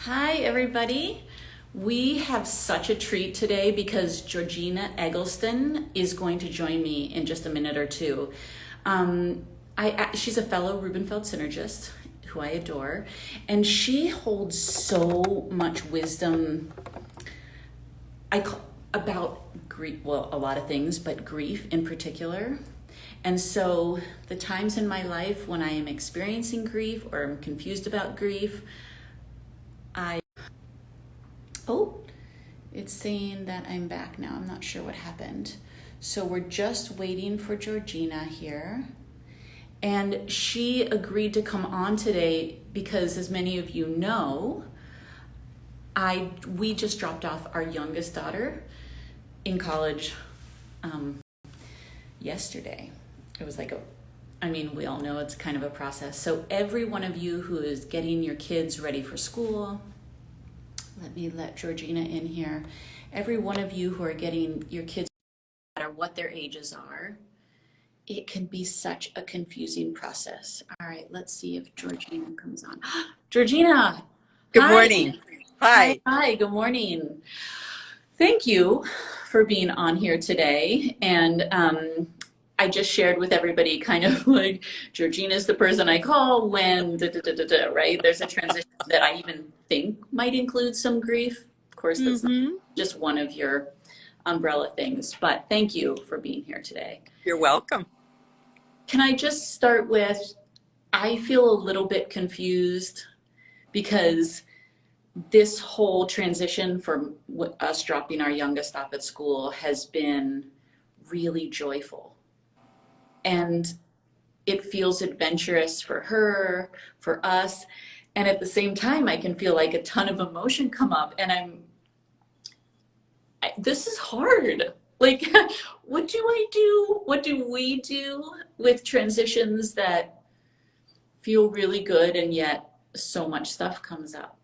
Hi, everybody. We have such a treat today because Georgena Eggleston is going to join me in just a minute or two. Um, she's a fellow Rubenfeld synergist who I adore, and she holds so much wisdom about grief, well, a lot of things, but grief in particular. And so, the times in my life when I am experiencing grief or I'm confused about grief, I oh, it's saying that I'm back now. I'm not sure what happened. So we're just waiting for Georgena here. And she agreed to come on today because, as many of you know, we just dropped off our youngest daughter in college um, yesterday. It was like we all know it's kind of a process. So every one of you who is getting your kids ready for school, let me let Georgena in here. Every one of you who are getting your kids, no matter what their ages are, it can be such a confusing process. All right, let's see if Georgena comes on. Georgena, Good hi. morning. Hi, Hi. hi, good morning. Thank you for being on here today. And I just shared with everybody kind of like Georgina's the person I call when, right? There's a transition that I even think might include some grief. Of course, that's not Mm-hmm. just one of your umbrella things, but thank you for being here today. You're welcome. Can I just start with, I feel a little bit confused because this whole transition from us dropping our youngest off at school has been really joyful. And it feels adventurous for her, for us. And at the same time, I can feel like a ton of emotion come up. And this is hard. Like, what do I do? What do we do with transitions that feel really good and yet so much stuff comes up?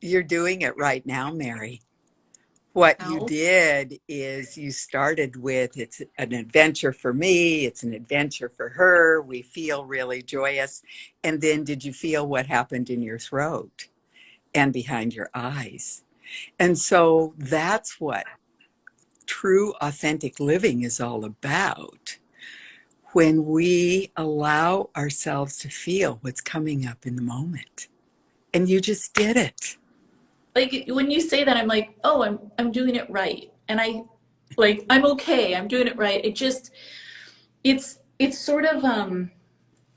You're doing it right now, Mary. What you How? did is you started with it's an adventure for me, it's an adventure for her. We feel really joyous. And then did you feel what happened in your throat and behind your eyes? And so that's what true, authentic living is all about. When we allow ourselves to feel what's coming up in the moment. And you just did it. Like when you say that, I'm like, oh, I'm doing it right. And I'm okay, I'm doing it right. It's sort of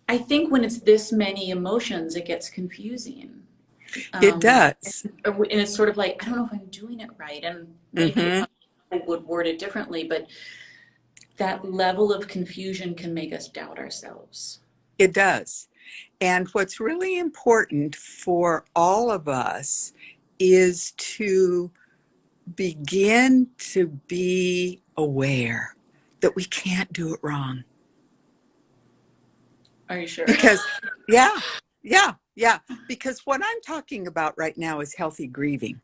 I think when it's this many emotions, it gets confusing. It Um, does. and it's sort of like, I don't know if I'm doing it right. And maybe Hmm. I would word it differently, but that level of confusion can make us doubt ourselves. It does. And what's really important for all of us is to begin to be aware that we can't do it wrong. Are you sure? Because, yeah, yeah. Because what I'm talking about right now is healthy grieving.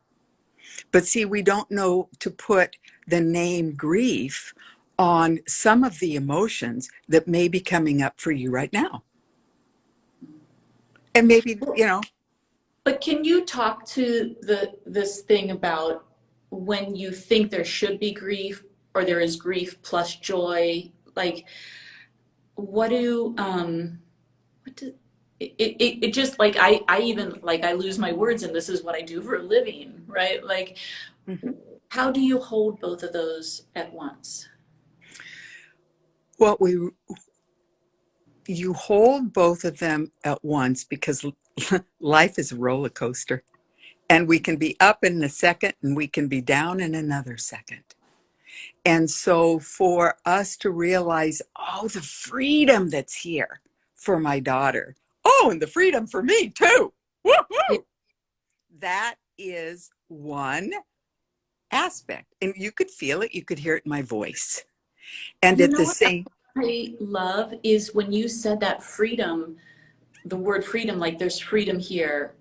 But see, we don't know to put the name grief on some of the emotions that may be coming up for you right now. And maybe, But can you talk to this thing about when you think there should be grief or there is grief plus joy? Like, what do what do it just like I even like I lose my words and this is what I do for a living, right? Like, Mhm. how do you hold both of those at once? What we you hold both of them at once because life is a roller coaster, and we can be up in a second and we can be down in another second. And so for us to realize, oh, the freedom that's here for my daughter, oh, and the freedom for me too, Yeah, woo-hoo, that is one aspect. And you could feel it, you could hear it in my voice. And you at know the what same, I love is when you said that freedom, the word freedom, like there's freedom here,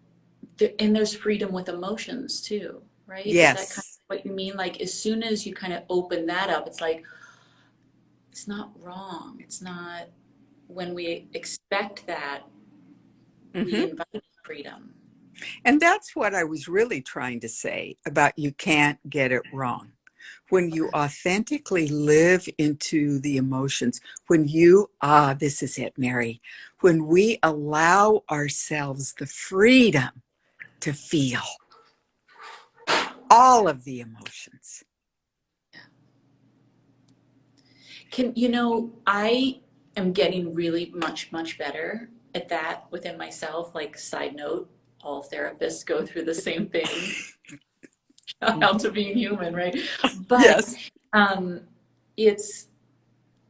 and there's freedom with emotions too, right? Is that kind of yes. what you mean? Like as soon as you kind of open that up, it's like it's not wrong. It's not when we expect that we Hmm. invite freedom. And that's what I was really trying to say about you can't get it wrong. When you authentically live into the emotions, when you, this is it, Mary, when we allow ourselves the freedom to feel all of the emotions. I am getting really much better at that within myself. Like, side note, all therapists go through the same thing. Shout out to being human, right? But Yes, it's,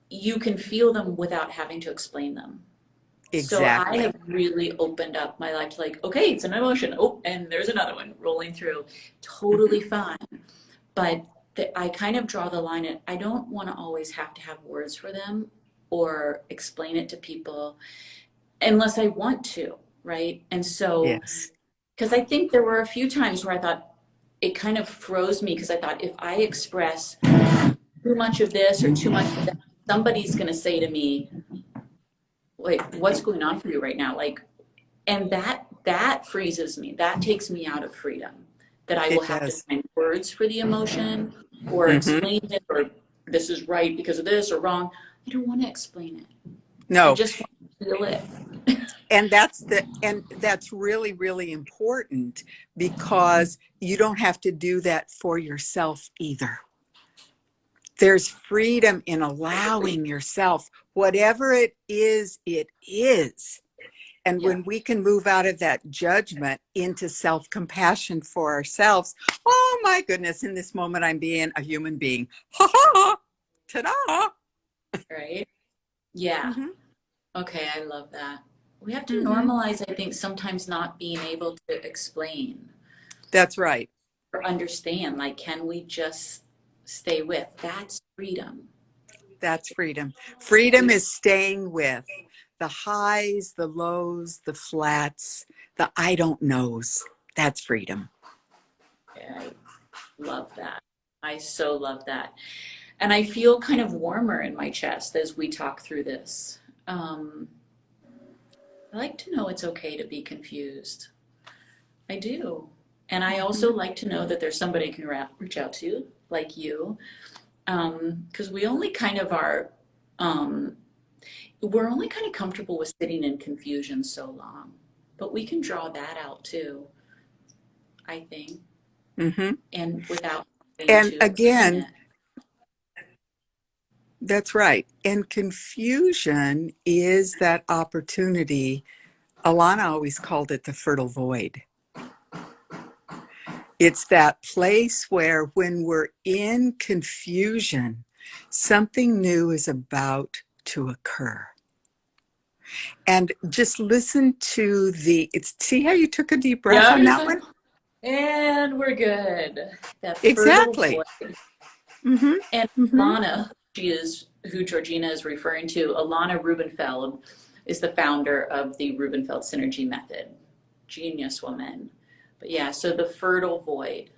you can feel them without having to explain them. So I exactly. have really opened up my life to, like, okay, it's an emotion. Oh, and there's another one rolling through. Totally Mhm. fine. But I kind of draw the line at, I don't want to always have to have words for them or explain it to people unless I want to, right? And so, Yes, because I think there were a few times where I thought it kind of froze me, because I thought if I express too much of this or too much of that, somebody's going to say to me, like, what's going on for you right now? Like, and that freezes me. That takes me out of freedom. That I will it have to does. find words for the emotion or Hmm. explain it, or this is right because of this or wrong. I don't want to explain it. I No, just want to feel it. and that's really, really important because you don't have to do that for yourself either. There's freedom in allowing yourself, whatever it is, it is. And Yeah. when we can move out of that judgment into self-compassion for ourselves, oh my goodness, in this moment, I'm being a human being. Ha ha, ta-da. Right. Yeah. Mm-hmm, Okay. I love that. We have to mm-hmm. normalize, I think, sometimes not being able to explain That's right. or understand. Like, can we just stay with? That's freedom. That's freedom. Freedom is staying with the highs, the lows, the flats, the I don't knows. That's freedom. I love that. I so love that. And I feel kind of warmer in my chest as we talk through this. Um, I like to know it's okay to be confused. I do. And I also like to know that there's somebody I can reach out to, like you, because we only kind of are, um, we're only kind of comfortable with sitting in confusion so long. But we can draw that out too, I think, Mm-hmm. and without having And to explain again, it. that's right. And confusion is that opportunity. Alana always called it the fertile void. It's that place where when we're in confusion, something new is about to occur. And just listen to see how you took a deep breath Yeah, on that one? and we're good. That fertile Exactly. void. Mm-hmm. And Mm-hmm. Alana, she is who Georgena is referring to. Alana Rubenfeld is the founder of the Rubenfeld Synergy Method. Genius woman. But yeah, so the fertile void.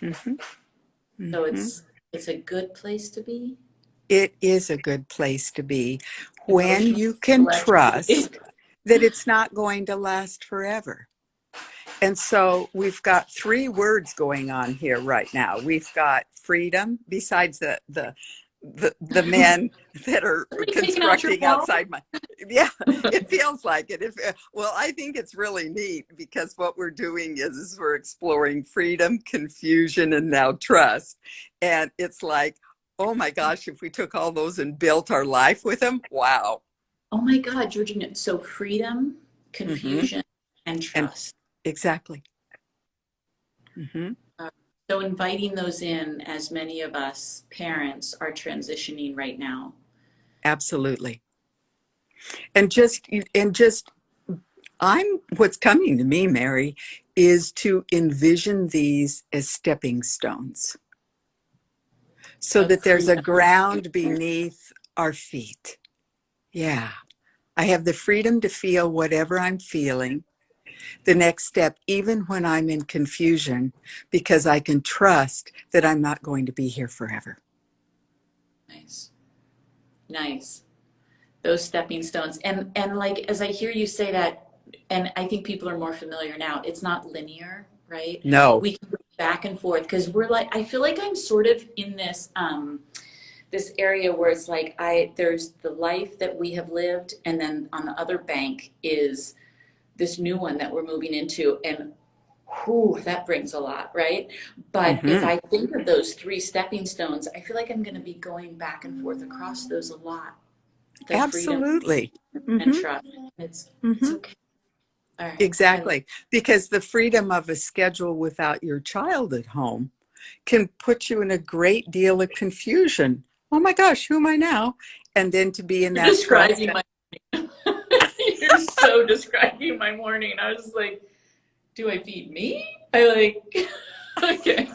Mm-hmm. So Mm-hmm. it's a good place to be. It is a good place to be when Emotional you can intellectually. trust that it's not going to last forever. And so we've got three words going on here right now. We've got freedom, besides the men that are Are we taking out your constructing phone? outside my, yeah, it feels like it. Well, I think it's really neat because what we're doing is we're exploring freedom, confusion, and now trust. And it's like, oh my gosh, if we took all those and built our life with them, wow. Oh my God, Georgina. So freedom, Mm-hmm. confusion, and And trust. exactly. Mm-hmm. Uh, so inviting those in, as many of us parents are transitioning right now. Absolutely. And just I'm what's coming to me, Mary, is to envision these as stepping stones so Of that there's a freedom. ground beneath our feet. Yeah. I have the freedom to feel whatever I'm feeling, the next step, even when I'm in confusion, because I can trust that I'm not going to be here forever. Nice. Nice. Those stepping stones. And like, as I hear you say that, and I think people are more familiar now, it's not linear, right? No. We can go back and forth because we're like, I feel like I'm sort of in this this area where it's like there's the life that we have lived, and then on the other bank is this new one that we're moving into, and whew, that brings a lot, right? But if Hmm. I think of those three stepping stones, I feel like I'm going to be going back and forth across those a lot. The freedom Absolutely. and Hmm. trust. It's Hmm. okay. All right. Exactly. Because the freedom of a schedule without your child at home can put you in a great deal of confusion. Oh my gosh, who am I now? And then to be in You're that trust. describing my you're so describing my morning. I was like, do I feed me? I like okay.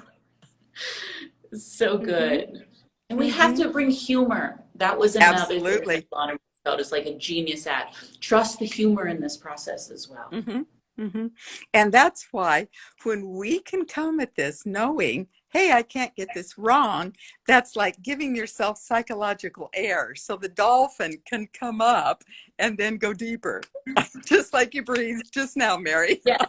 So Hmm. good. And we have Hmm. to bring humor. That was another thing that Absolutely. Lana felt is like a genius at. Trust the humor in this process as well. Hmm. Hmm. And that's why when we can come at this knowing, hey, I can't get this wrong, that's like giving yourself psychological air so the dolphin can come up and then go deeper, just like you breathed just now, Mary. Yeah.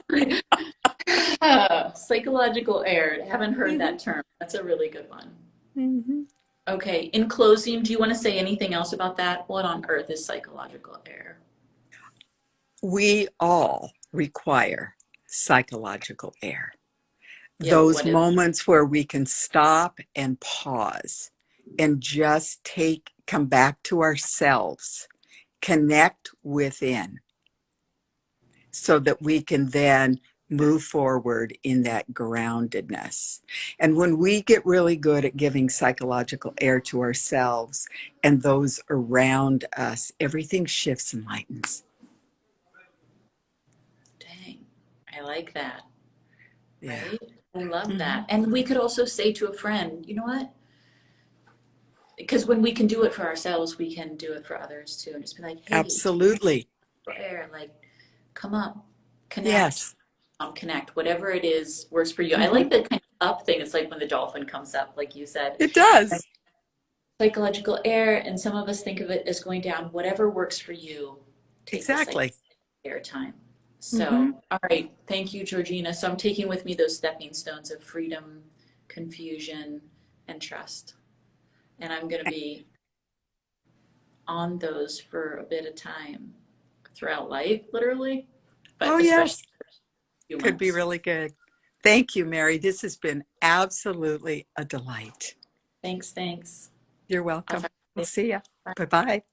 Psychological air. Haven't heard Hmm. that term. That's a really good one. Hmm. Okay. In closing, do you want to say anything else about that? What on earth is psychological air? We all require psychological air. Yeah, but Those what is moments where we can stop and pause and just come back to ourselves, connect within, so that we can then move forward in that groundedness. And when we get really good at giving psychological air to ourselves and those around us, everything shifts and lightens. dang? I like that. Yeah. Right? I love Hmm. that. And we could also say to a friend, you know what? Because when we can do it for ourselves, we can do it for others too. And just be like, hey, Absolutely. air, like, come up, connect, Yes. connect, whatever it is works for you. I Hmm. like the kind of up thing. It's like when the dolphin comes up, like you said. It does. Psychological air, and some of us think of it as going down. Whatever works for you, take the psychological Exactly. air time. Hmm. So, all right, thank you, Georgina. So I'm taking with me those stepping stones of freedom, confusion, and trust. And I'm going to be on those for a bit of time throughout life, literally, Oh, but especially yes. for a few Could be months. really good. Thank you, Mary. This has been absolutely a delight. Thanks, thanks. You're I'll welcome. talk to We'll you see you. later. Bye bye.